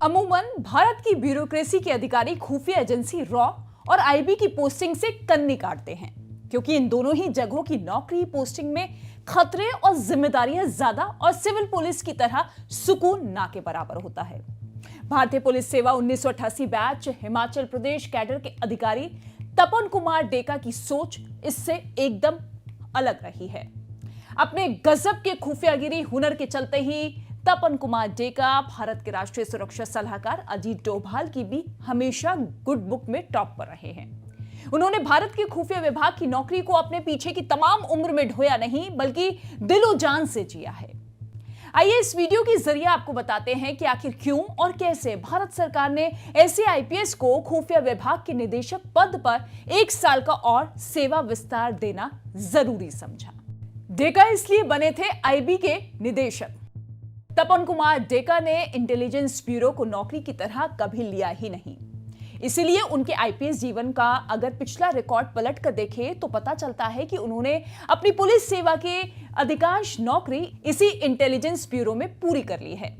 अमूमन भारत की ब्यूरोक्रेसी के अधिकारी खुफिया एजेंसी रॉ और आईबी की पोस्टिंग से कन्नी काटते हैं, क्योंकि इन दोनों ही जगहों की नौकरी पोस्टिंग में खतरे और जिम्मेदारियां ज्यादा और सिविल पुलिस की तरह सुकून ना के बराबर होता है। भारतीय पुलिस सेवा 1988 बैच हिमाचल प्रदेश कैडर के अधिकारी तपन कुमार डेका की सोच इससे एकदम अलग रही है। अपने गजब के खुफियागिरी हुनर के चलते ही तपन कुमार डेका भारत के राष्ट्रीय सुरक्षा सलाहकार अजीत डोभाल की भी हमेशा गुड बुक में टॉप पर रहे हैं। उन्होंने भारत के खुफिया विभाग की नौकरी को अपने पीछे की तमाम उम्र में ढोया नहीं, बल्कि दिलो जान से जिया है। आइए इस वीडियो के जरिए आपको बताते हैं कि आखिर क्यों और कैसे भारत सरकार ने ऐसे आईपीएस को खुफिया विभाग के निदेशक पद पर 1 साल का और सेवा विस्तार देना जरूरी समझा। डेका इसलिए बने थे आईबी के निदेशक। तपन कुमार डेका ने इंटेलिजेंस ब्यूरो को नौकरी की तरह कभी लिया ही नहीं। इसीलिए उनके आईपीएस जीवन का अगर पिछला रिकॉर्ड पलट कर देखें तो पता चलता है कि उन्होंने अपनी पुलिस सेवा के अधिकांश नौकरी इसी इंटेलिजेंस ब्यूरो में पूरी कर ली है।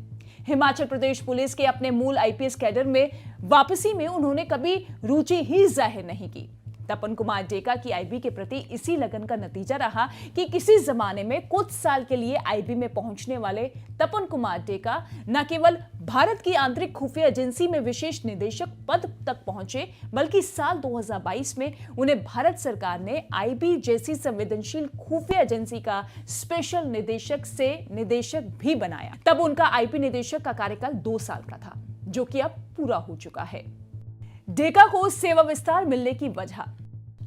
हिमाचल प्रदेश पुलिस के अपने मूल आईपीएस कैडर में वापसी में उन्होंने कभी रुचि ही जाहिर नहीं की। तपन कुमार डेका की आईबी के प्रति इसी लगन का नतीजा रहा कि किसी जमाने में कुछ साल के लिए आईबी में पहुंचने वाले तपन कुमार डेका न केवल भारत की आंतरिक खुफिया एजेंसी में विशेष निदेशक पद तक पहुंचे, बल्कि साल 2022 में उन्हें भारत सरकार ने आईबी जैसी संवेदनशील खुफिया एजेंसी का स्पेशल निदेशक से निदेशक भी बनाया। तब उनका आईबी निदेशक का कार्यकाल 2 साल का था, जो कि अब पूरा हो चुका है। डेका को सेवा विस्तार मिलने की वजह,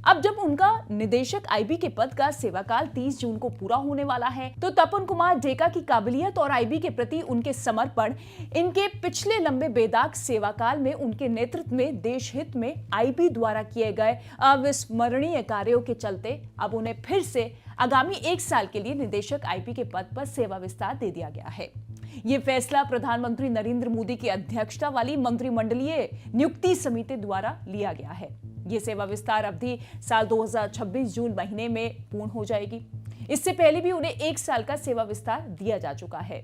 अब जब उनका निदेशक आईबी के पद का सेवाकाल 30 जून को पूरा होने वाला है, तो तपन कुमार डेका की काबिलियत और आईबी के प्रति उनके समर्पण, इनके पिछले लंबे बेदाग सेवाकाल में उनके नेतृत्व में देश हित में आईबी द्वारा किए गए अविस्मरणीय कार्यों के चलते अब उन्हें फिर से आगामी 1 साल के लिए निदेशक आईबी के पद पर सेवा विस्तार दे दिया गया है। ये फैसला प्रधानमंत्री नरेंद्र मोदी की अध्यक्षता वाली मंत्रिमंडलीय नियुक्ति समिति द्वारा लिया गया है। ये सेवा विस्तार अवधि साल 2026 जून महीने में पूर्ण हो जाएगी। इससे पहले भी उन्हें 1 साल का सेवा विस्तार दिया जा चुका है।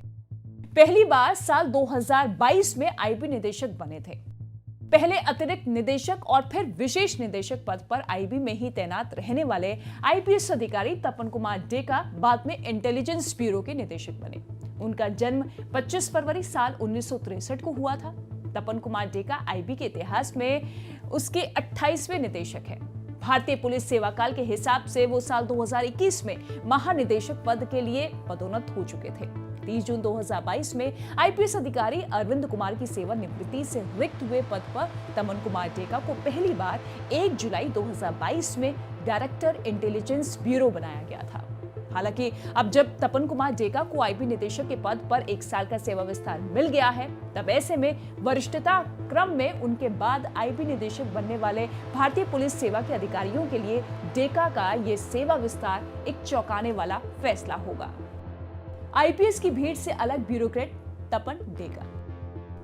पहली बार साल 2022 में आईबी निदेशक बने थे। पहले अतिरिक्त निदेशक और फिर विशेष निदेशक पद पर आईबी में ही तैनात रहने वाले आईपीएस अधिकारी तपन कुमार डेका बाद में इंटेलिजेंस ब्यूरो के निदेशक बने। उनका जन्म 25 फरवरी साल 1963 को हुआ था। तपन कुमार डेका आईबी के इतिहास में उसके 28वें निदेशक हैं। भारतीय पुलिस सेवाकाल के हिसाब से वो साल 2021 में महानिदेशक पद के लिए पदोन्नत हो चुके थे। 30 जून 2022 में आईपीएस अधिकारी अरविंद कुमार की सेवानिवृत्ति से रिक्त हुए पद पर तपन कुमार डेका को पहली बार 1 जुलाई 2022 में डायरेक्टर इंटेलिजेंस ब्यूरो बनाया गया था। हालांकि अब जब तपन कुमार डेका को आईबी निदेशक के पद पर 1 साल का सेवा विस्तार मिल गया है, तब ऐसे में वरिष्ठता क्रम में उनके बाद आईबी निदेशक बनने वाले भारतीय पुलिस सेवा के अधिकारियों के लिए डेका का ये सेवा विस्तार एक चौंकाने वाला फैसला होगा। आईपीएस की भीड़ से अलग ब्यूरोक्रेट तपन डेका।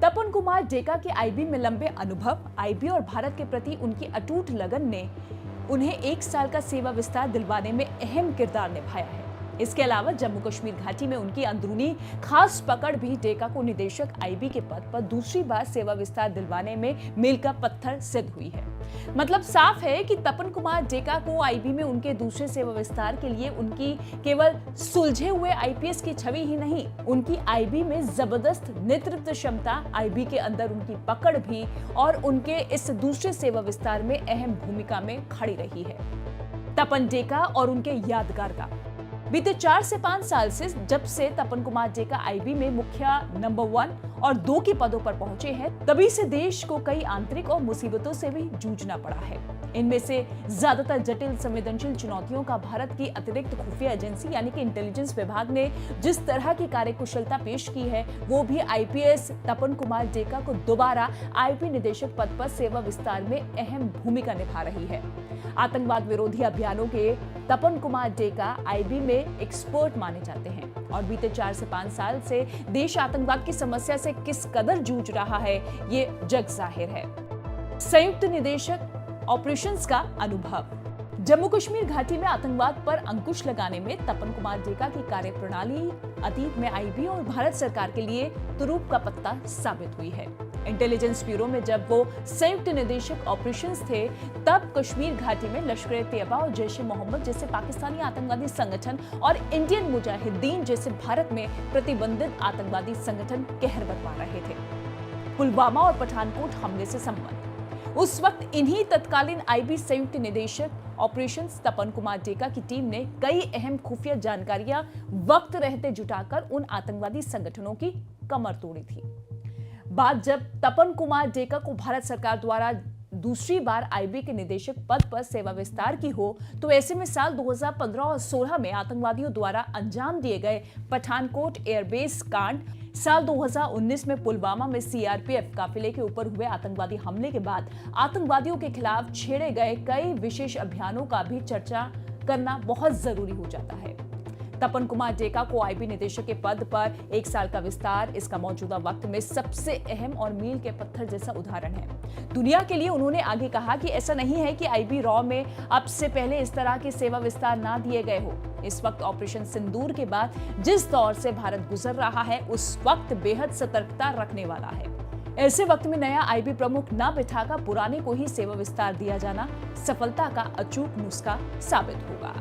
तपन कुमार डेका के आईबी में लंबे अनुभव, आईबी और भारत के प्रति उनकी अटूट लगन ने उन्हें 1 साल का सेवा विस्तार दिलवाने में अहम किरदार निभाया है। इसके अलावा जम्मू कश्मीर घाटी में उनकी अंदरूनी खास पकड़ भी डेका को निदेशक आईबी के पद पर दूसरी बार सेवा विस्तार दिलवाने में मील का पत्थर सिद्ध हुई है। मतलब साफ है कि तपन कुमार डेका को आईबी में उनके दूसरे सेवा विस्तार के लिए उनकी केवल सुलझे हुए आईपीएस की छवि ही नहीं, उनकी आईबी में जबरदस्त नेतृत्व क्षमता, आईबी के अंदर उनकी पकड़ भी और उनके इस दूसरे सेवा विस्तार में अहम भूमिका में खड़ी रही है। तपन डेका और उनके यादगार का बीते 4 से 5 साल से जब से तपन कुमार डेका आईबी में मुखिया नंबर 1 और 2 के पदों पर पहुंचे हैं, तभी से देश को कई आंतरिक और मुसीबतों से भी जूझना पड़ा है। इनमें से ज्यादातर जटिल संवेदनशील चुनौतियों का भारत की अतिरिक्त खुफिया एजेंसी यानी कि इंटेलिजेंस विभाग ने जिस तरह की कार्यकुशलता पेश की है, वो भी आईपीएस तपन कुमार डेका को दोबारा आईबी निदेशक पद पर सेवा विस्तार में अहम भूमिका निभा रही है। आतंकवाद विरोधी अभियानों के तपन कुमार डेका आईबी में एक्सपर्ट माने जाते हैं और बीते 4 से 5 साल से देश आतंकवाद की समस्या से किस कदर जूझ रहा है, ये जग जाहिर है। संयुक्त निदेशक ऑपरेशंस का अनुभव। जम्मू कश्मीर घाटी में आतंकवाद पर अंकुश लगाने में तपन कुमार डेका की कार्यप्रणाली अतीत में आईबी और भारत सरकार के लिए तुरूप का पत्ता साबित हुई है। इंटेलिजेंस ब्यूरो में जब वो संयुक्त निदेशक ऑपरेशंस थे, तब कश्मीर घाटी में लश्कर-ए-तैयबा और जैश-ए-मोहम्मद जैसे पाकिस्तानी आतंकवादी संगठन और इंडियन मुजाहिदीन जैसे भारत में प्रतिबंधित आतंकवादी संगठन कहर बरपा रहे थे। पुलवामा और पठानकोट हमले से संबंध। उस वक्त इन्हीं तत्कालीन आईबी संयुक्त निदेशक ऑपरेशंस तपन कुमार डेका की टीम ने कई अहम खुफिया जानकारियां वक्त रहते जुटाकर उन आतंकवादी संगठनों की कमर तोड़ी थी। बात जब तपन कुमार डेका को भारत सरकार द्वारा दूसरी बार आईबी के निदेशक पद पर सेवा विस्तार की हो, तो ऐसे में साल 2015 और 16 में आतंकवादियों द्वारा अंजाम दिए गए पठानकोट एयरबेस कांड, साल 2019 में पुलवामा में सीआरपीएफ काफिले के ऊपर हुए आतंकवादी हमले के बाद आतंकवादियों के खिलाफ छेड़े गए कई विशेष अभियानों का भी चर्चा करना बहुत जरूरी हो जाता है। तपन कुमार डेका को आईबी निदेशक के पद पर 1 साल का विस्तार इसका मौजूदा वक्त में सबसे अहम और मील के पत्थर जैसा उदाहरण है। दुनिया के लिए उन्होंने आगे कहा कि ऐसा नहीं है कि आईबी रॉ में अब से पहले इस तरह के सेवा विस्तार ना दिए गए हो। इस वक्त ऑपरेशन सिंदूर के बाद जिस दौर से भारत गुजर रहा है, उस वक्त बेहद सतर्कता रखने वाला है। ऐसे वक्त में नया आईबी प्रमुख ना बिठाकर पुराने को ही सेवा विस्तार दिया जाना सफलता का अचूक नुस्खा साबित होगा।